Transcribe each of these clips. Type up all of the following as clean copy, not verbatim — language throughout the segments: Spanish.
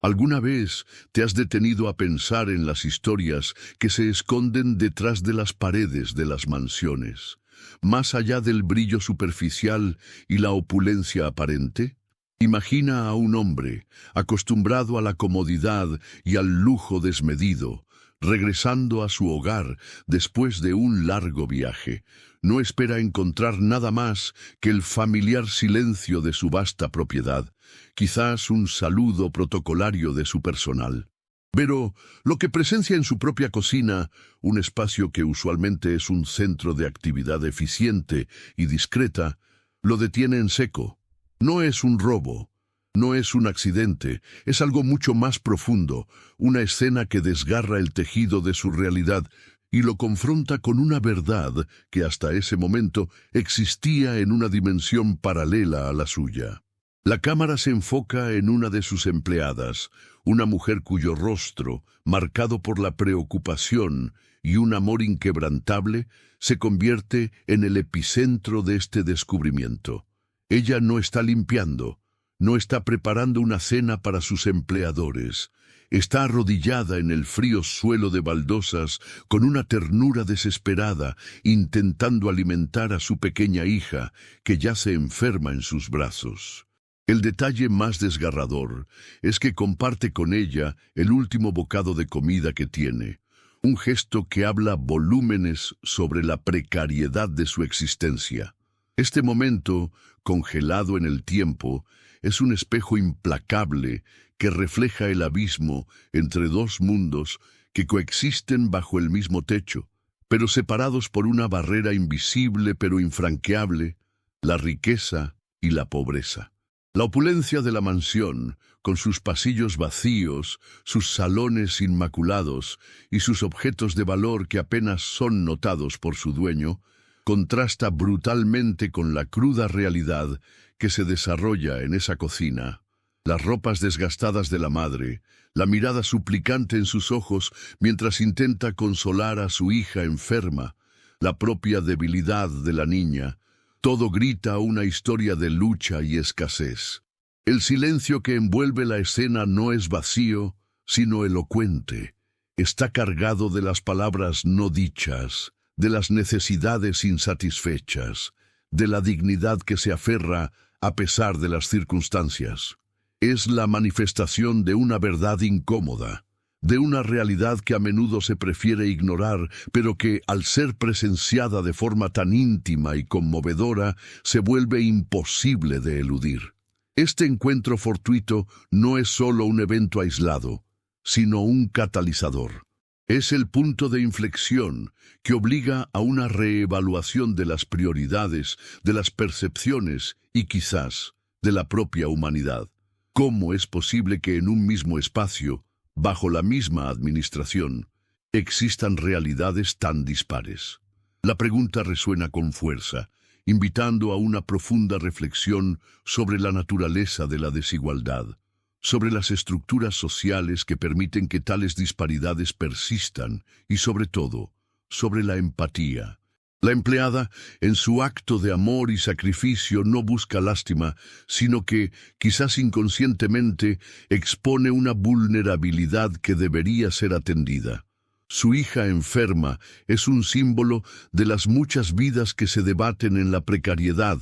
¿Alguna vez te has detenido a pensar en las historias que se esconden detrás de las paredes de las mansiones, más allá del brillo superficial y la opulencia aparente? Imagina a un hombre, acostumbrado a la comodidad y al lujo desmedido, regresando a su hogar después de un largo viaje. No espera encontrar nada más que el familiar silencio de su vasta propiedad, quizás un saludo protocolario de su personal. Pero lo que presencia en su propia cocina, un espacio que usualmente es un centro de actividad eficiente y discreta, lo detiene en seco. No es un robo, no es un accidente, es algo mucho más profundo, una escena que desgarra el tejido de su realidad y lo confronta con una verdad que hasta ese momento existía en una dimensión paralela a la suya. La cámara se enfoca en una de sus empleadas, una mujer cuyo rostro, marcado por la preocupación y un amor inquebrantable, se convierte en el epicentro de este descubrimiento. Ella no está limpiando, no está preparando una cena para sus empleadores. Está arrodillada en el frío suelo de baldosas con una ternura desesperada, intentando alimentar a su pequeña hija, que yace enferma en sus brazos. El detalle más desgarrador es que comparte con ella el último bocado de comida que tiene, un gesto que habla volúmenes sobre la precariedad de su existencia. Este momento, congelado en el tiempo, es un espejo implacable que refleja el abismo entre dos mundos que coexisten bajo el mismo techo, pero separados por una barrera invisible pero infranqueable, la riqueza y la pobreza. La opulencia de la mansión, con sus pasillos vacíos, sus salones inmaculados y sus objetos de valor que apenas son notados por su dueño, contrasta brutalmente con la cruda realidad que se desarrolla en esa cocina. Las ropas desgastadas de la madre, la mirada suplicante en sus ojos mientras intenta consolar a su hija enferma, la propia debilidad de la niña, todo grita una historia de lucha y escasez. El silencio que envuelve la escena no es vacío, sino elocuente. Está cargado de las palabras no dichas, de las necesidades insatisfechas, de la dignidad que se aferra a pesar de las circunstancias. Es la manifestación de una verdad incómoda, de una realidad que a menudo se prefiere ignorar, pero que, al ser presenciada de forma tan íntima y conmovedora, se vuelve imposible de eludir. Este encuentro fortuito no es solo un evento aislado, sino un catalizador. Es el punto de inflexión que obliga a una reevaluación de las prioridades, de las percepciones y quizás de la propia humanidad. ¿Cómo es posible que en un mismo espacio, bajo la misma administración, existan realidades tan dispares? La pregunta resuena con fuerza, invitando a una profunda reflexión sobre la naturaleza de la desigualdad, sobre las estructuras sociales que permiten que tales disparidades persistan y, sobre todo, sobre la empatía. La empleada, en su acto de amor y sacrificio, no busca lástima, sino que, quizás inconscientemente, expone una vulnerabilidad que debería ser atendida. Su hija enferma es un símbolo de las muchas vidas que se debaten en la precariedad,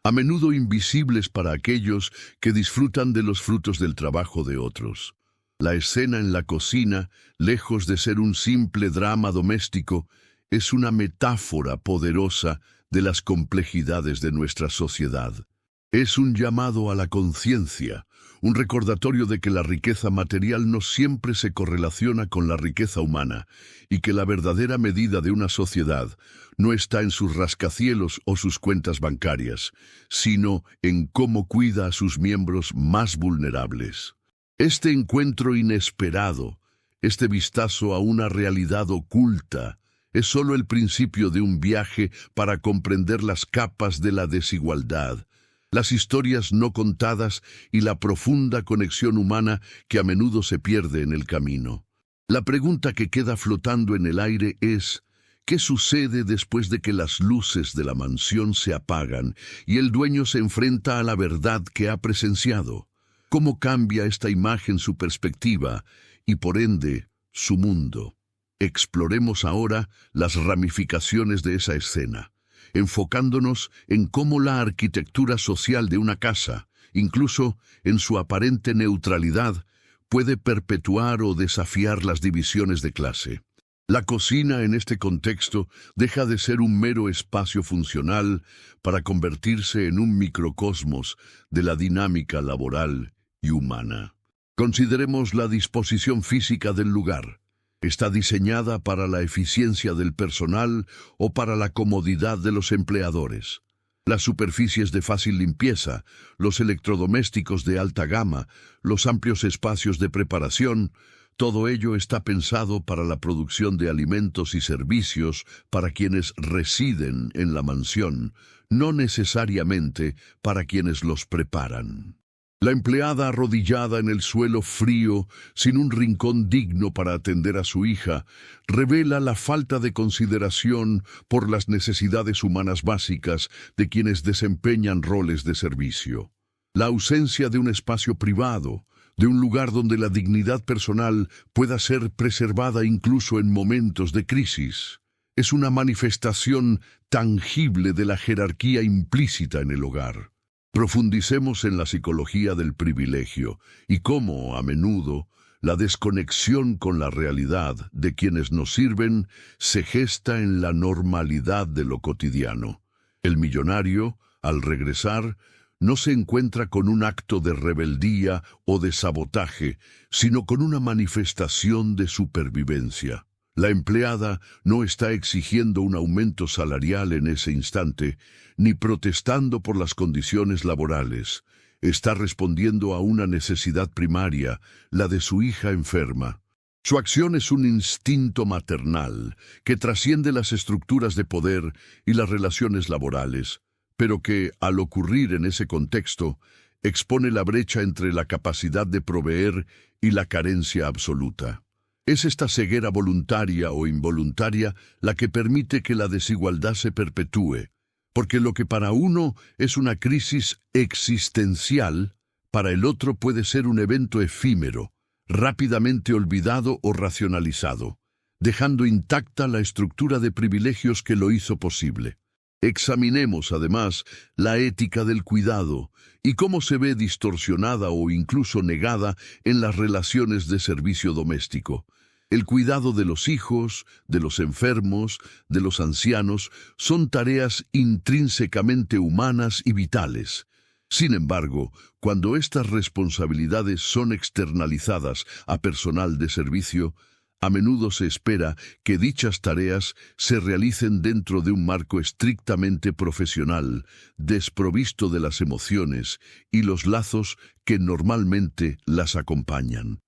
a menudo invisibles para aquellos que disfrutan de los frutos del trabajo de otros. La escena en la cocina, lejos de ser un simple drama doméstico, es una metáfora poderosa de las complejidades de nuestra sociedad. Es un llamado a la conciencia, un recordatorio de que la riqueza material no siempre se correlaciona con la riqueza humana y que la verdadera medida de una sociedad no está en sus rascacielos o sus cuentas bancarias, sino en cómo cuida a sus miembros más vulnerables. Este encuentro inesperado, este vistazo a una realidad oculta, es solo el principio de un viaje para comprender las capas de la desigualdad, las historias no contadas y la profunda conexión humana que a menudo se pierde en el camino. La pregunta que queda flotando en el aire es: ¿qué sucede después de que las luces de la mansión se apagan y el dueño se enfrenta a la verdad que ha presenciado? ¿Cómo cambia esta imagen su perspectiva y, por ende, su mundo? Exploremos ahora las ramificaciones de esa escena, enfocándonos en cómo la arquitectura social de una casa, incluso en su aparente neutralidad, puede perpetuar o desafiar las divisiones de clase. La cocina en este contexto deja de ser un mero espacio funcional para convertirse en un microcosmos de la dinámica laboral y humana. Consideremos la disposición física del lugar. ¿Está diseñada para la eficiencia del personal o para la comodidad de los empleadores? Las superficies de fácil limpieza, los electrodomésticos de alta gama, los amplios espacios de preparación, todo ello está pensado para la producción de alimentos y servicios para quienes residen en la mansión, no necesariamente para quienes los preparan. La empleada arrodillada en el suelo frío, sin un rincón digno para atender a su hija, revela la falta de consideración por las necesidades humanas básicas de quienes desempeñan roles de servicio. La ausencia de un espacio privado, de un lugar donde la dignidad personal pueda ser preservada incluso en momentos de crisis, es una manifestación tangible de la jerarquía implícita en el hogar. Profundicemos en la psicología del privilegio y cómo, a menudo, la desconexión con la realidad de quienes nos sirven se gesta en la normalidad de lo cotidiano. El millonario, al regresar, no se encuentra con un acto de rebeldía o de sabotaje, sino con una manifestación de supervivencia. La empleada no está exigiendo un aumento salarial en ese instante, ni protestando por las condiciones laborales. Está respondiendo a una necesidad primaria, la de su hija enferma. Su acción es un instinto maternal que trasciende las estructuras de poder y las relaciones laborales, pero que, al ocurrir en ese contexto, expone la brecha entre la capacidad de proveer y la carencia absoluta. Es esta ceguera voluntaria o involuntaria la que permite que la desigualdad se perpetúe, porque lo que para uno es una crisis existencial, para el otro puede ser un evento efímero, rápidamente olvidado o racionalizado, dejando intacta la estructura de privilegios que lo hizo posible. Examinemos, además, la ética del cuidado y cómo se ve distorsionada o incluso negada en las relaciones de servicio doméstico. El cuidado de los hijos, de los enfermos, de los ancianos, son tareas intrínsecamente humanas y vitales. Sin embargo, cuando estas responsabilidades son externalizadas a personal de servicio, a menudo se espera que dichas tareas se realicen dentro de un marco estrictamente profesional, desprovisto de las emociones y los lazos que normalmente las acompañan.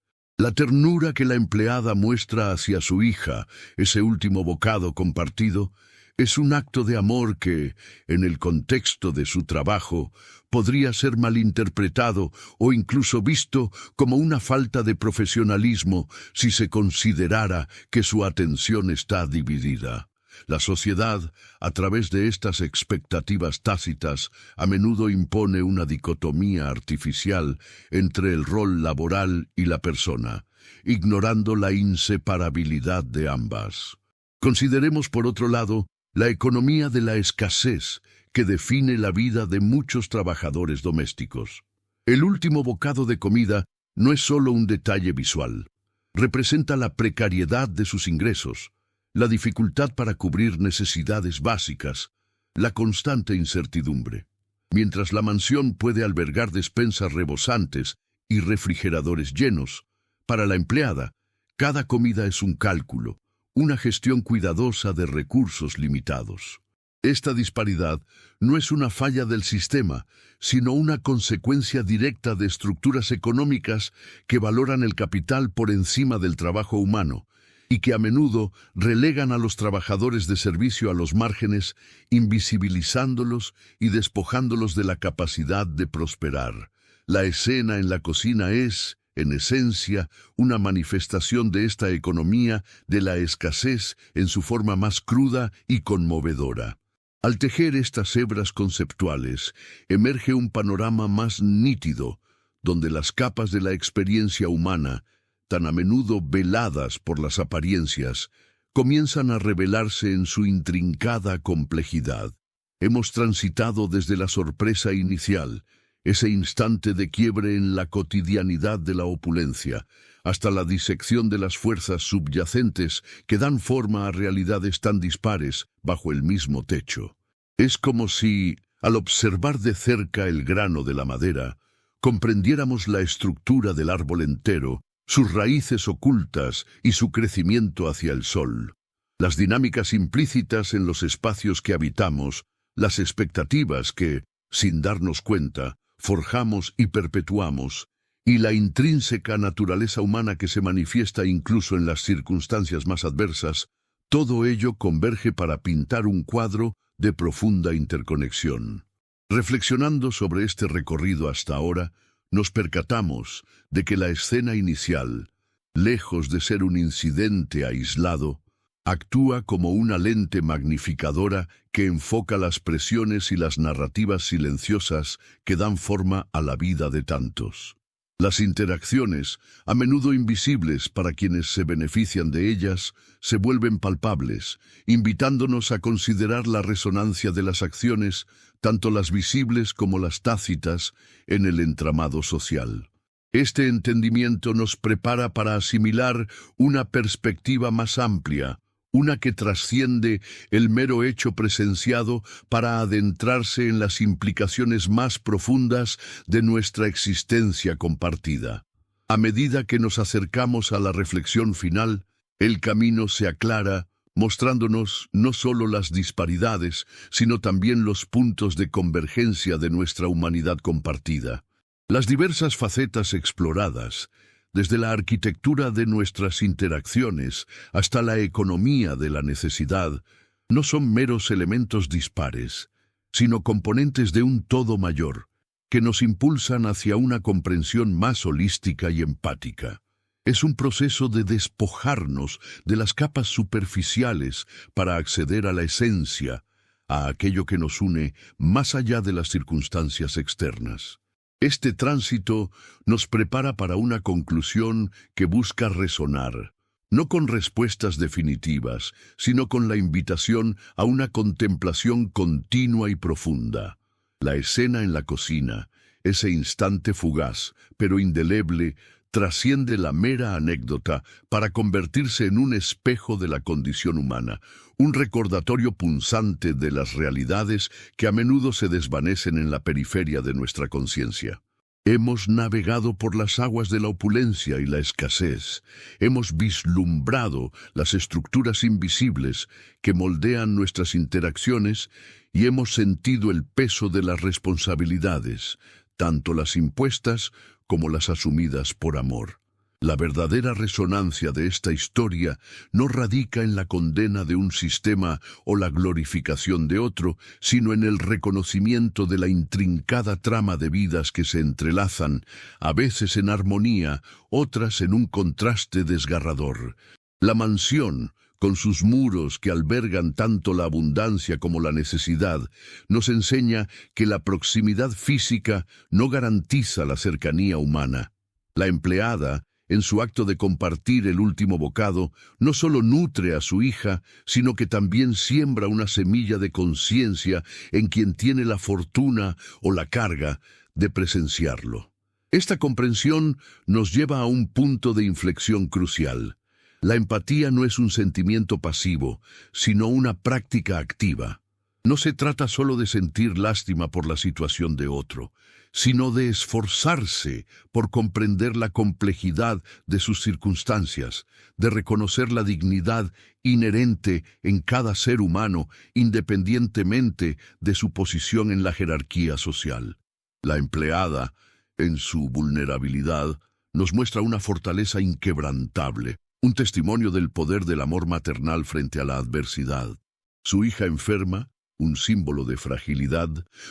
La ternura que la empleada muestra hacia su hija, ese último bocado compartido, es un acto de amor que, en el contexto de su trabajo, podría ser malinterpretado o incluso visto como una falta de profesionalismo si se considerara que su atención está dividida. La sociedad, a través de estas expectativas tácitas, a menudo impone una dicotomía artificial entre el rol laboral y la persona, ignorando la inseparabilidad de ambas. Consideremos, por otro lado, la economía de la escasez que define la vida de muchos trabajadores domésticos. El último bocado de comida no es solo un detalle visual. Representa la precariedad de sus ingresos, la dificultad para cubrir necesidades básicas, la constante incertidumbre. Mientras la mansión puede albergar despensas rebosantes y refrigeradores llenos, para la empleada, cada comida es un cálculo, una gestión cuidadosa de recursos limitados. Esta disparidad no es una falla del sistema, sino una consecuencia directa de estructuras económicas que valoran el capital por encima del trabajo humano y que a menudo relegan a los trabajadores de servicio a los márgenes, invisibilizándolos y despojándolos de la capacidad de prosperar. La escena en la cocina es, en esencia, una manifestación de esta economía de la escasez en su forma más cruda y conmovedora. Al tejer estas hebras conceptuales, emerge un panorama más nítido, donde las capas de la experiencia humana, tan a menudo veladas por las apariencias, comienzan a revelarse en su intrincada complejidad. Hemos transitado desde la sorpresa inicial, ese instante de quiebre en la cotidianidad de la opulencia, hasta la disección de las fuerzas subyacentes que dan forma a realidades tan dispares bajo el mismo techo. Es como si, al observar de cerca el grano de la madera, comprendiéramos la estructura del árbol entero, sus raíces ocultas y su crecimiento hacia el sol. Las dinámicas implícitas en los espacios que habitamos, las expectativas que, sin darnos cuenta, forjamos y perpetuamos, y la intrínseca naturaleza humana que se manifiesta incluso en las circunstancias más adversas, todo ello converge para pintar un cuadro de profunda interconexión. Reflexionando sobre este recorrido hasta ahora, nos percatamos de que la escena inicial, lejos de ser un incidente aislado, actúa como una lente magnificadora que enfoca las presiones y las narrativas silenciosas que dan forma a la vida de tantos. Las interacciones, a menudo invisibles para quienes se benefician de ellas, se vuelven palpables, invitándonos a considerar la resonancia de las acciones, tanto las visibles como las tácitas, en el entramado social. Este entendimiento nos prepara para asimilar una perspectiva más amplia, una que trasciende el mero hecho presenciado para adentrarse en las implicaciones más profundas de nuestra existencia compartida. A medida que nos acercamos a la reflexión final, el camino se aclara, mostrándonos no solo las disparidades, sino también los puntos de convergencia de nuestra humanidad compartida. Las diversas facetas exploradas, desde la arquitectura de nuestras interacciones hasta la economía de la necesidad, no son meros elementos dispares, sino componentes de un todo mayor, que nos impulsan hacia una comprensión más holística y empática. Es un proceso de despojarnos de las capas superficiales para acceder a la esencia, a aquello que nos une más allá de las circunstancias externas. Este tránsito nos prepara para una conclusión que busca resonar, no con respuestas definitivas, sino con la invitación a una contemplación continua y profunda. La escena en la cocina, ese instante fugaz, pero indeleble, trasciende la mera anécdota para convertirse en un espejo de la condición humana, un recordatorio punzante de las realidades que a menudo se desvanecen en la periferia de nuestra conciencia. Hemos navegado por las aguas de la opulencia y la escasez, hemos vislumbrado las estructuras invisibles que moldean nuestras interacciones y hemos sentido el peso de las responsabilidades, tanto las impuestas como las asumidas por amor. La verdadera resonancia de esta historia no radica en la condena de un sistema o la glorificación de otro, sino en el reconocimiento de la intrincada trama de vidas que se entrelazan, a veces en armonía, otras en un contraste desgarrador. La mansión, con sus muros que albergan tanto la abundancia como la necesidad, nos enseña que la proximidad física no garantiza la cercanía humana. La empleada, en su acto de compartir el último bocado, no solo nutre a su hija, sino que también siembra una semilla de conciencia en quien tiene la fortuna o la carga de presenciarlo. Esta comprensión nos lleva a un punto de inflexión crucial. La empatía no es un sentimiento pasivo, sino una práctica activa. No se trata solo de sentir lástima por la situación de otro, sino de esforzarse por comprender la complejidad de sus circunstancias, de reconocer la dignidad inherente en cada ser humano, independientemente de su posición en la jerarquía social. La empleada, en su vulnerabilidad, nos muestra una fortaleza inquebrantable, un testimonio del poder del amor maternal frente a la adversidad. Su hija enferma, un símbolo de fragilidad,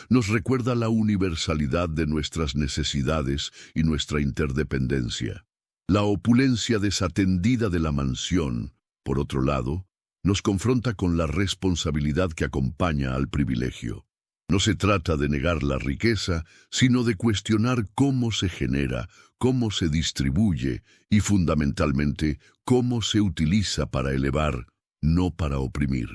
nos recuerda la universalidad de nuestras necesidades y nuestra interdependencia. La opulencia desatendida de la mansión, por otro lado, nos confronta con la responsabilidad que acompaña al privilegio. No se trata de negar la riqueza, sino de cuestionar cómo se genera, cómo se distribuye y, fundamentalmente, cómo se utiliza para elevar, no para oprimir.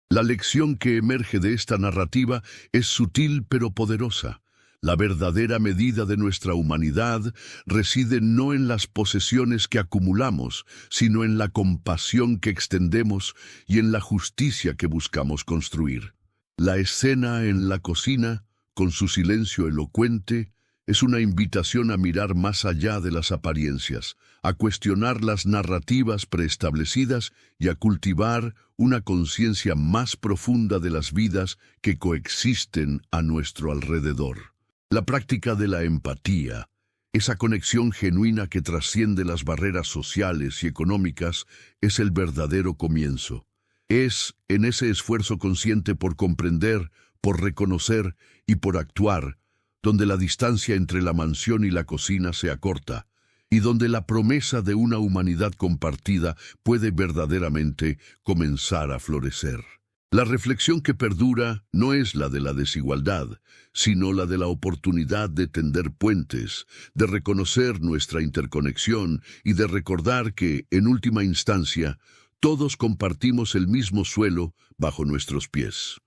La lección que emerge de esta narrativa es sutil pero poderosa. La verdadera medida de nuestra humanidad reside no en las posesiones que acumulamos, sino en la compasión que extendemos y en la justicia que buscamos construir. La escena en la cocina, con su silencio elocuente, es una invitación a mirar más allá de las apariencias, a cuestionar las narrativas preestablecidas y a cultivar una conciencia más profunda de las vidas que coexisten a nuestro alrededor. La práctica de la empatía, esa conexión genuina que trasciende las barreras sociales y económicas, es el verdadero comienzo. Es en ese esfuerzo consciente por comprender, por reconocer y por actuar, donde la distancia entre la mansión y la cocina se acorta, y donde la promesa de una humanidad compartida puede verdaderamente comenzar a florecer. La reflexión que perdura no es la de la desigualdad, sino la de la oportunidad de tender puentes, de reconocer nuestra interconexión y de recordar que, en última instancia, todos compartimos el mismo suelo bajo nuestros pies.